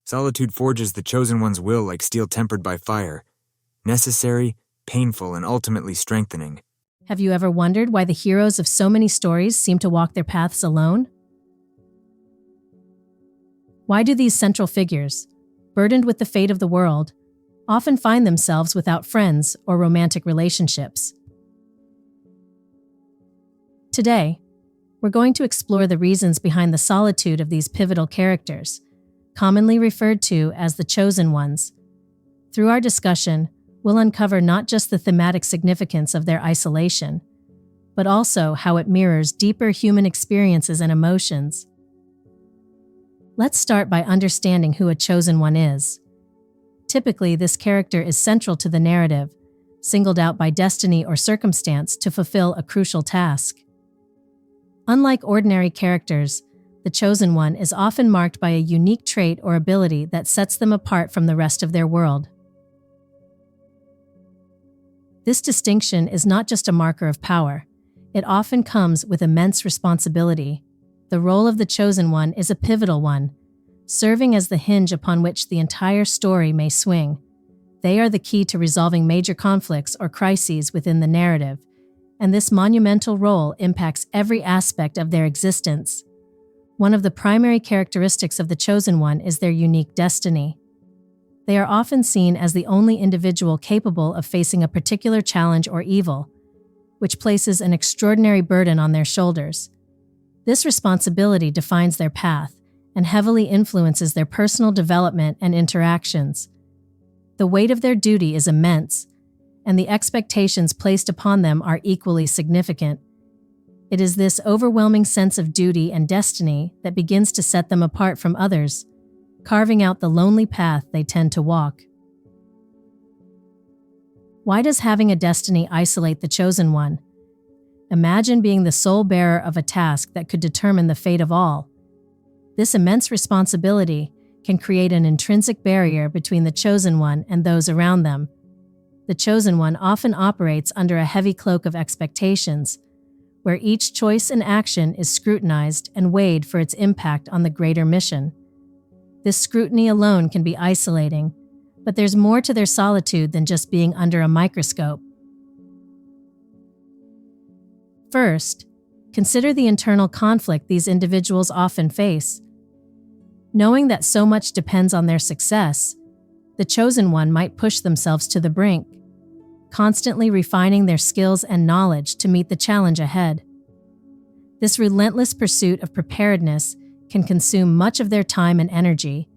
Solitude forges the chosen one's will like steel tempered by fire, necessary, painful, and ultimately strengthening. Have you ever wondered why the heroes of so many stories seem to walk their paths alone? Why do these central figures, burdened with the fate of the world, often find themselves without friends or romantic relationships? Today, we're going to explore the reasons behind the solitude of these pivotal characters, commonly referred to as the chosen ones. Through our discussion, we'll uncover not just the thematic significance of their isolation, but also how it mirrors deeper human experiences and emotions. Let's start by understanding who a chosen one is. Typically, this character is central to the narrative, singled out by destiny or circumstance to fulfill a crucial task. Unlike ordinary characters, the chosen one is often marked by a unique trait or ability that sets them apart from the rest of their world. This distinction is not just a marker of power. It often comes with immense responsibility. The role of the chosen one is a pivotal one, serving as the hinge upon which the entire story may swing. They are the key to resolving major conflicts or crises within the narrative, and this monumental role impacts every aspect of their existence. One of the primary characteristics of the chosen one is their unique destiny. They are often seen as the only individual capable of facing a particular challenge or evil, which places an extraordinary burden on their shoulders. This responsibility defines their path and heavily influences their personal development and interactions. The weight of their duty is immense, and the expectations placed upon them are equally significant. It is this overwhelming sense of duty and destiny that begins to set them apart from others, carving out the lonely path they tend to walk. Why does having a destiny isolate the chosen one? Imagine being the sole bearer of a task that could determine the fate of all. This immense responsibility can create an intrinsic barrier between the chosen one and those around them. The chosen one often operates under a heavy cloak of expectations, where each choice and action is scrutinized and weighed for its impact on the greater mission. This scrutiny alone can be isolating, but there's more to their solitude than just being under a microscope. First, consider the internal conflict these individuals often face. Knowing that so much depends on their success, the chosen one might push themselves to the brink, constantly refining their skills and knowledge to meet the challenge ahead. This relentless pursuit of preparedness can consume much of their time and energy,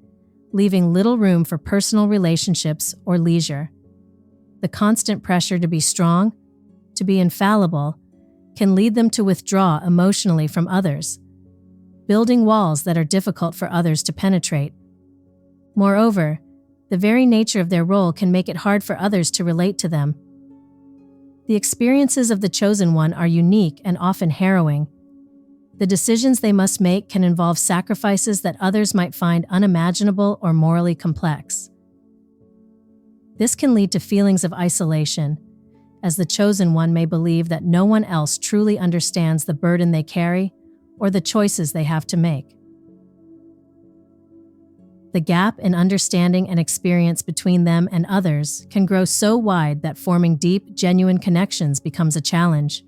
leaving little room for personal relationships or leisure. The constant pressure to be strong, to be infallible, can lead them to withdraw emotionally from others, building walls that are difficult for others to penetrate. Moreover, the very nature of their role can make it hard for others to relate to them. The experiences of the chosen one are unique and often harrowing. The decisions they must make can involve sacrifices that others might find unimaginable or morally complex. This can lead to feelings of isolation, as the chosen one may believe that no one else truly understands the burden they carry or the choices they have to make. The gap in understanding and experience between them and others can grow so wide that forming deep, genuine connections becomes a challenge.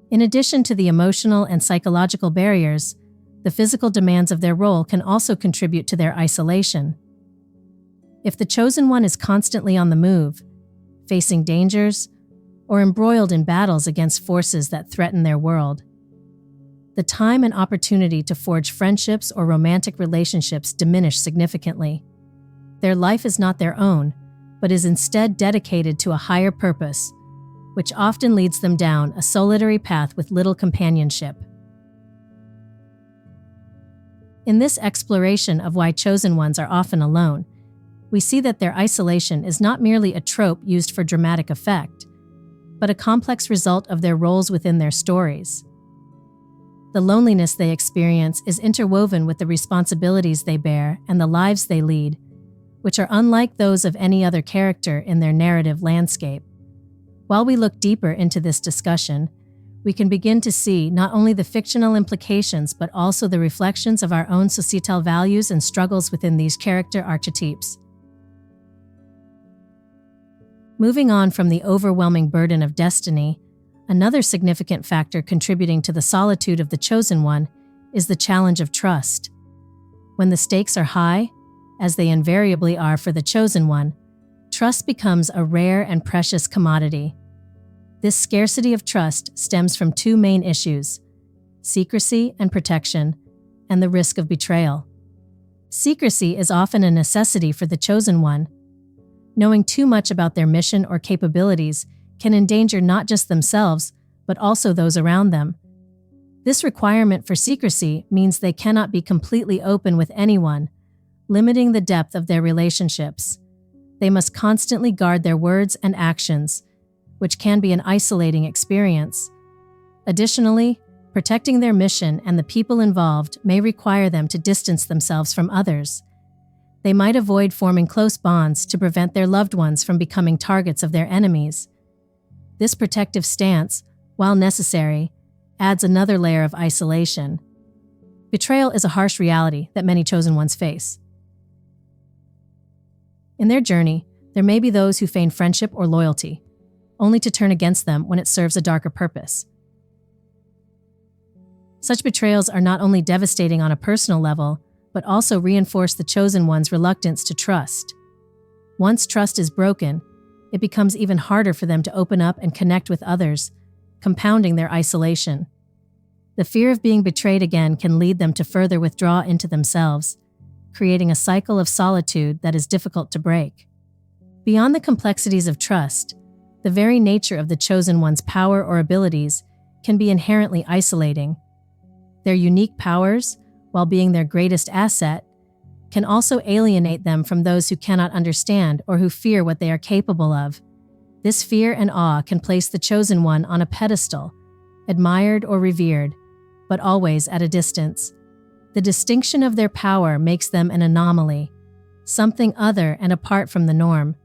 In addition to the emotional and psychological barriers, the physical demands of their role can also contribute to their isolation. If the chosen one is constantly on the move, facing dangers, or embroiled in battles against forces that threaten their world, the time and opportunity to forge friendships or romantic relationships diminish significantly. Their life is not their own, but is instead dedicated to a higher purpose, which often leads them down a solitary path with little companionship. In this exploration of why chosen ones are often alone, we see that their isolation is not merely a trope used for dramatic effect, but a complex result of their roles within their stories. The loneliness they experience is interwoven with the responsibilities they bear and the lives they lead, which are unlike those of any other character in their narrative landscape. While we look deeper into this discussion, we can begin to see not only the fictional implications but also the reflections of our own societal values and struggles within these character archetypes. Moving on from the overwhelming burden of destiny, another significant factor contributing to the solitude of the chosen one is the challenge of trust. When the stakes are high, as they invariably are for the chosen one, trust becomes a rare and precious commodity. This scarcity of trust stems from two main issues: secrecy and protection, and the risk of betrayal. Secrecy is often a necessity for the chosen one. Knowing too much about their mission or capabilities can endanger not just themselves, but also those around them. This requirement for secrecy means they cannot be completely open with anyone, limiting the depth of their relationships. They must constantly guard their words and actions, which can be an isolating experience. Additionally, protecting their mission and the people involved may require them to distance themselves from others. They might avoid forming close bonds to prevent their loved ones from becoming targets of their enemies. This protective stance, while necessary, adds another layer of isolation. Betrayal is a harsh reality that many chosen ones face. In their journey, there may be those who feign friendship or loyalty, only to turn against them when it serves a darker purpose. Such betrayals are not only devastating on a personal level, but also reinforce the chosen one's reluctance to trust. Once trust is broken, it becomes even harder for them to open up and connect with others, compounding their isolation. The fear of being betrayed again can lead them to further withdraw into themselves, creating a cycle of solitude that is difficult to break. Beyond the complexities of trust, the very nature of the chosen one's power or abilities can be inherently isolating. Their unique powers, while being their greatest asset, can also alienate them from those who cannot understand or who fear what they are capable of. This fear and awe can place the chosen one on a pedestal, admired or revered, but always at a distance. The distinction of their power makes them an anomaly, something other and apart from the norm.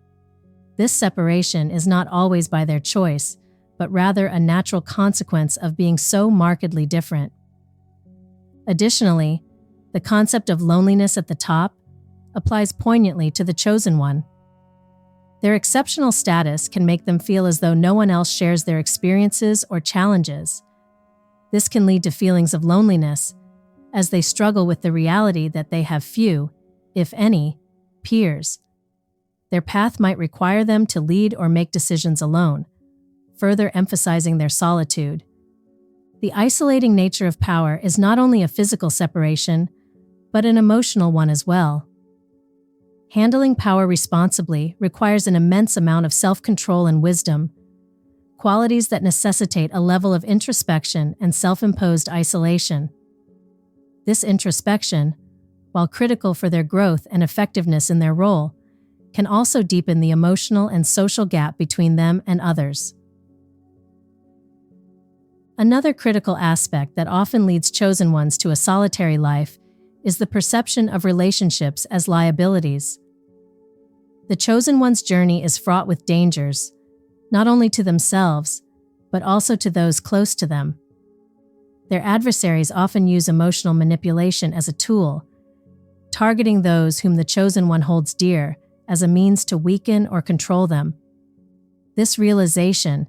This separation is not always by their choice, but rather a natural consequence of being so markedly different. Additionally, the concept of loneliness at the top applies poignantly to the chosen one. Their exceptional status can make them feel as though no one else shares their experiences or challenges. This can lead to feelings of loneliness, as they struggle with the reality that they have few, if any, peers. Their path might require them to lead or make decisions alone, further emphasizing their solitude. The isolating nature of power is not only a physical separation, but an emotional one as well. Handling power responsibly requires an immense amount of self-control and wisdom, qualities that necessitate a level of introspection and self-imposed isolation. This introspection, while critical for their growth and effectiveness in their role, can also deepen the emotional and social gap between them and others. Another critical aspect that often leads chosen ones to a solitary life is the perception of relationships as liabilities. The chosen one's journey is fraught with dangers, not only to themselves, but also to those close to them. Their adversaries often use emotional manipulation as a tool, targeting those whom the chosen one holds dear as a means to weaken or control them. This realization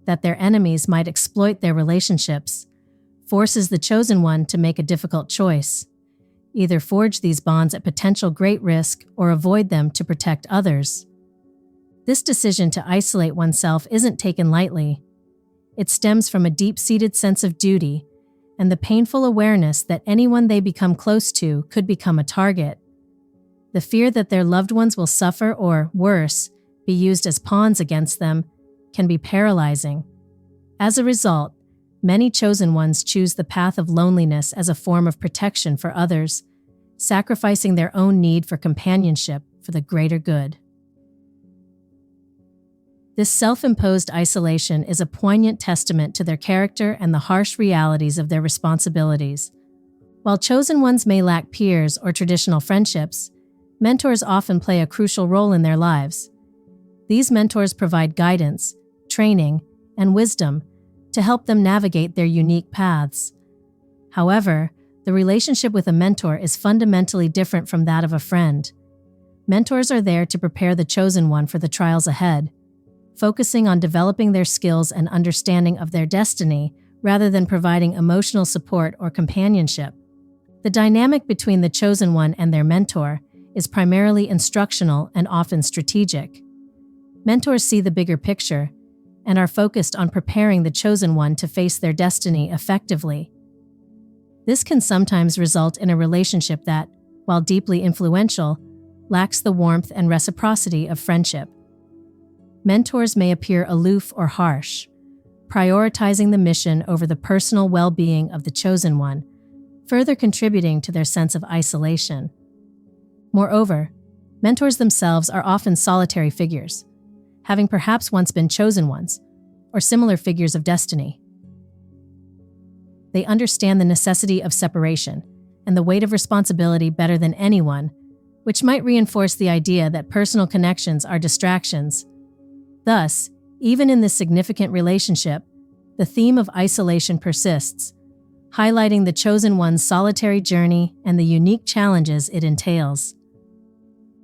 that their enemies might exploit their relationships forces the chosen one to make a difficult choice: either forge these bonds at potential great risk or avoid them to protect others. This decision to isolate oneself isn't taken lightly. It stems from a deep-seated sense of duty and the painful awareness that anyone they become close to could become a target. The fear that their loved ones will suffer or, worse, be used as pawns against them can be paralyzing. As a result, many chosen ones choose the path of loneliness as a form of protection for others, sacrificing their own need for companionship for the greater good. This self-imposed isolation is a poignant testament to their character and the harsh realities of their responsibilities. While chosen ones may lack peers or traditional friendships, mentors often play a crucial role in their lives. These mentors provide guidance, training, and wisdom to help them navigate their unique paths. However, the relationship with a mentor is fundamentally different from that of a friend. Mentors are there to prepare the chosen one for the trials ahead, focusing on developing their skills and understanding of their destiny rather than providing emotional support or companionship. The dynamic between the chosen one and their mentor is primarily instructional and often strategic. Mentors see the bigger picture and are focused on preparing the chosen one to face their destiny effectively. This can sometimes result in a relationship that, while deeply influential, lacks the warmth and reciprocity of friendship. Mentors may appear aloof or harsh, prioritizing the mission over the personal well-being of the chosen one, further contributing to their sense of isolation. Moreover, mentors themselves are often solitary figures, having perhaps once been chosen ones, or similar figures of destiny. They understand the necessity of separation and the weight of responsibility better than anyone, which might reinforce the idea that personal connections are distractions. Thus, even in this significant relationship, the theme of isolation persists, highlighting the chosen one's solitary journey and the unique challenges it entails.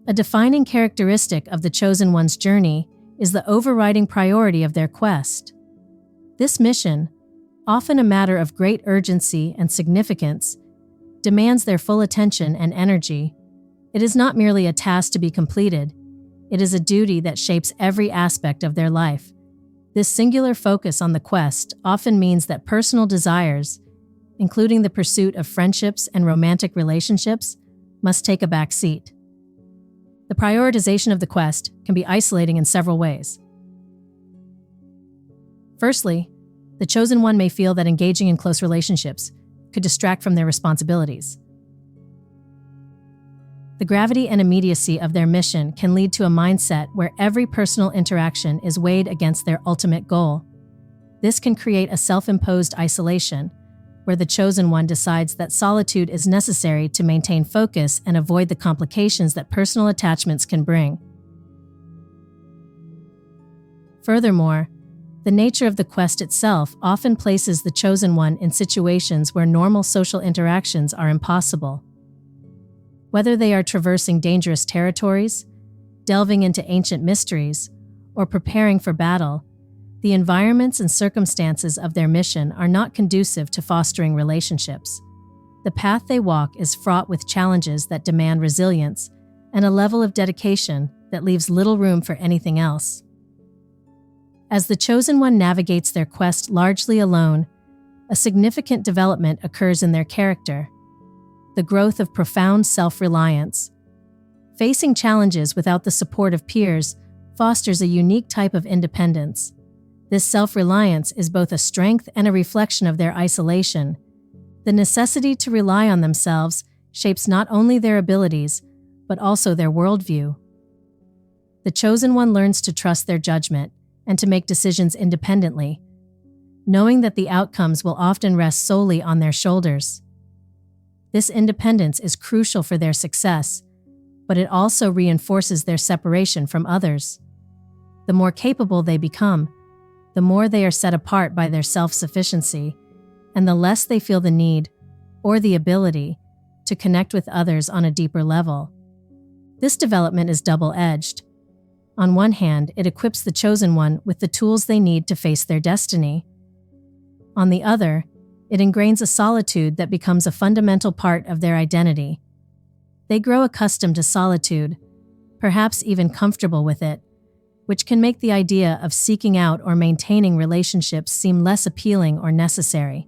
A defining characteristic of the chosen one's journey is the overriding priority of their quest. This mission, often a matter of great urgency and significance, demands their full attention and energy. It is not merely a task to be completed, it is a duty that shapes every aspect of their life. This singular focus on the quest often means that personal desires, including the pursuit of friendships and romantic relationships, must take a back seat. The prioritization of the quest can be isolating in several ways. Firstly, the chosen one may feel that engaging in close relationships could distract from their responsibilities. The gravity and immediacy of their mission can lead to a mindset where every personal interaction is weighed against their ultimate goal. This can create a self-imposed isolation, where the chosen one decides that solitude is necessary to maintain focus and avoid the complications that personal attachments can bring. Furthermore, the nature of the quest itself often places the chosen one in situations where normal social interactions are impossible. Whether they are traversing dangerous territories, delving into ancient mysteries, or preparing for battle, the environments and circumstances of their mission are not conducive to fostering relationships. The path they walk is fraught with challenges that demand resilience and a level of dedication that leaves little room for anything else. As the chosen one navigates their quest largely alone, a significant development occurs in their character: the growth of profound self-reliance. Facing challenges without the support of peers fosters a unique type of independence. This self-reliance is both a strength and a reflection of their isolation. The necessity to rely on themselves shapes not only their abilities, but also their worldview. The chosen one learns to trust their judgment and to make decisions independently, knowing that the outcomes will often rest solely on their shoulders. This independence is crucial for their success, but it also reinforces their separation from others. The more capable they become, the more they are set apart by their self-sufficiency, and the less they feel the need, or the ability, to connect with others on a deeper level. This development is double-edged. On one hand, it equips the chosen one with the tools they need to face their destiny. On the other, it ingrains a solitude that becomes a fundamental part of their identity. They grow accustomed to solitude, perhaps even comfortable with it, which can make the idea of seeking out or maintaining relationships seem less appealing or necessary.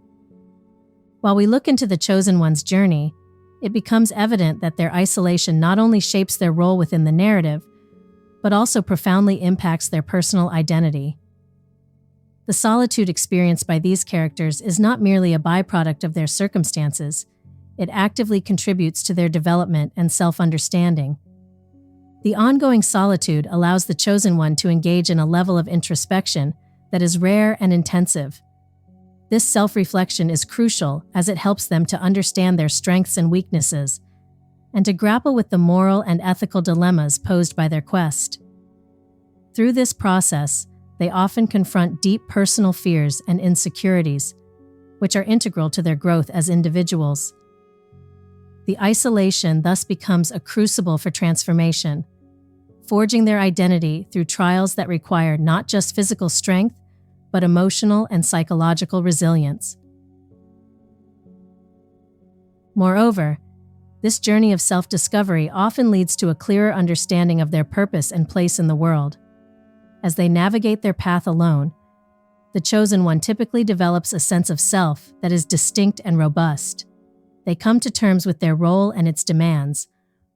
While we look into the chosen one's journey, it becomes evident that their isolation not only shapes their role within the narrative, but also profoundly impacts their personal identity. The solitude experienced by these characters is not merely a byproduct of their circumstances, it actively contributes to their development and self-understanding. The ongoing solitude allows the chosen one to engage in a level of introspection that is rare and intensive. This self-reflection is crucial as it helps them to understand their strengths and weaknesses, and to grapple with the moral and ethical dilemmas posed by their quest. Through this process, they often confront deep personal fears and insecurities, which are integral to their growth as individuals. The isolation thus becomes a crucible for transformation, forging their identity through trials that require not just physical strength, but emotional and psychological resilience. Moreover, this journey of self-discovery often leads to a clearer understanding of their purpose and place in the world. As they navigate their path alone, the chosen one typically develops a sense of self that is distinct and robust. They come to terms with their role and its demands,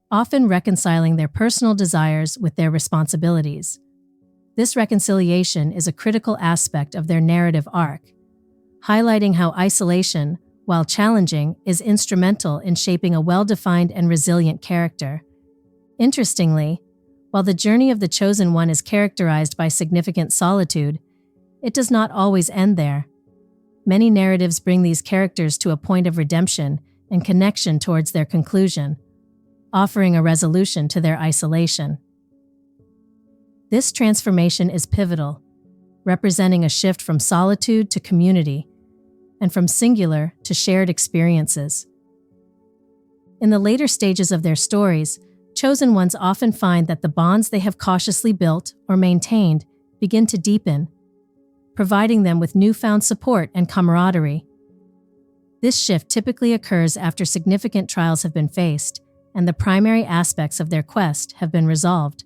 often reconciling their personal desires with their responsibilities. This reconciliation is a critical aspect of their narrative arc, highlighting how isolation, while challenging, is instrumental in shaping a well-defined and resilient character. Interestingly, while the journey of the chosen one is characterized by significant solitude, it does not always end there. Many narratives bring these characters to a point of redemption and connection towards their conclusion, offering a resolution to their isolation. This transformation is pivotal, representing a shift from solitude to community, and from singular to shared experiences. In the later stages of their stories, chosen ones often find that the bonds they have cautiously built or maintained begin to deepen, providing them with newfound support and camaraderie. This shift typically occurs after significant trials have been faced and the primary aspects of their quest have been resolved.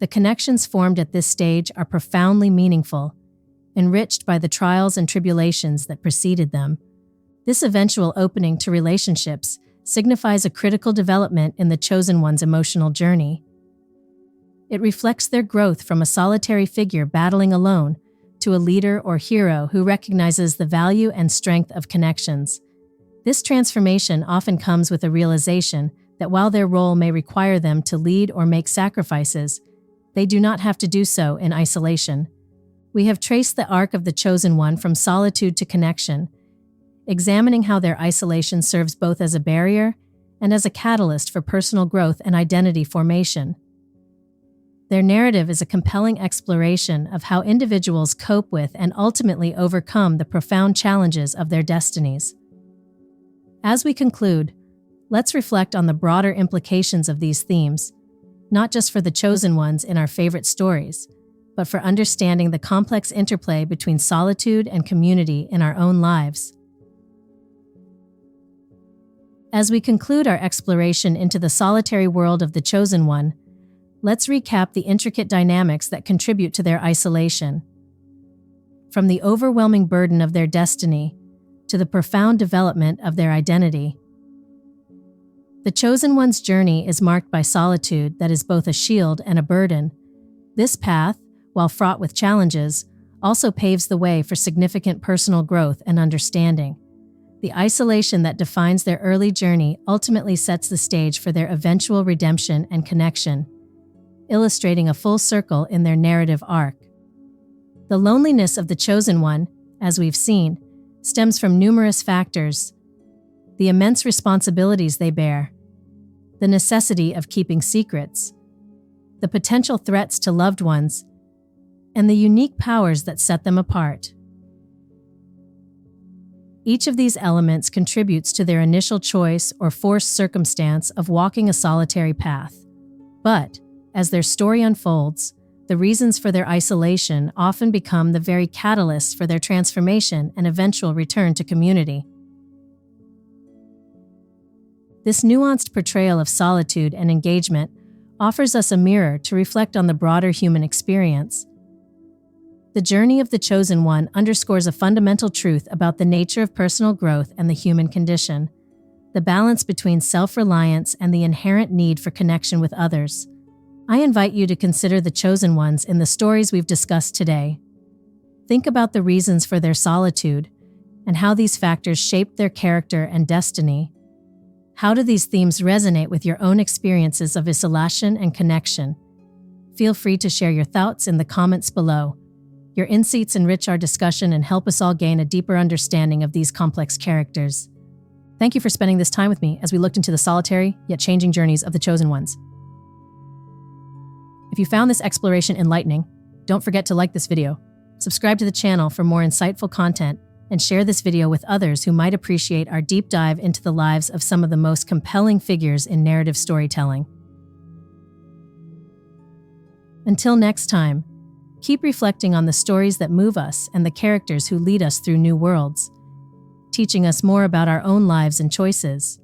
The connections formed at this stage are profoundly meaningful, enriched by the trials and tribulations that preceded them. This eventual opening to relationships signifies a critical development in the chosen one's emotional journey. It reflects their growth from a solitary figure battling alone to a leader or hero who recognizes the value and strength of connections. This transformation often comes with a realization that while their role may require them to lead or make sacrifices, they do not have to do so in isolation. We have traced the arc of the chosen one from solitude to connection, examining how their isolation serves both as a barrier and as a catalyst for personal growth and identity formation. Their narrative is a compelling exploration of how individuals cope with and ultimately overcome the profound challenges of their destinies. As we conclude, let's reflect on the broader implications of these themes, not just for the chosen ones in our favorite stories, but for understanding the complex interplay between solitude and community in our own lives. As we conclude our exploration into the solitary world of the chosen one, let's recap the intricate dynamics that contribute to their isolation. From the overwhelming burden of their destiny to the profound development of their identity. The chosen one's journey is marked by solitude that is both a shield and a burden. This path, while fraught with challenges, also paves the way for significant personal growth and understanding. The isolation that defines their early journey ultimately sets the stage for their eventual redemption and connection, illustrating a full circle in their narrative arc. The loneliness of the chosen one, as we've seen, stems from numerous factors: the immense responsibilities they bear, the necessity of keeping secrets, the potential threats to loved ones, and the unique powers that set them apart. Each of these elements contributes to their initial choice or forced circumstance of walking a solitary path. But, as their story unfolds, the reasons for their isolation often become the very catalysts for their transformation and eventual return to community. This nuanced portrayal of solitude and engagement offers us a mirror to reflect on the broader human experience. The journey of the chosen one underscores a fundamental truth about the nature of personal growth and the human condition, the balance between self-reliance and the inherent need for connection with others. I invite you to consider the chosen ones in the stories we've discussed today. Think about the reasons for their solitude and how these factors shape their character and destiny. How do these themes resonate with your own experiences of isolation and connection? Feel free to share your thoughts in the comments below. Your insights enrich our discussion and help us all gain a deeper understanding of these complex characters. Thank you for spending this time with me as we looked into the solitary yet changing journeys of the chosen ones. If you found this exploration enlightening, Don't forget to like this video, subscribe to the channel for more insightful content, and share this video with others who might appreciate our deep dive into the lives of some of the most compelling figures in narrative storytelling. Until next time, keep reflecting on the stories that move us and the characters who lead us through new worlds, teaching us more about our own lives and choices.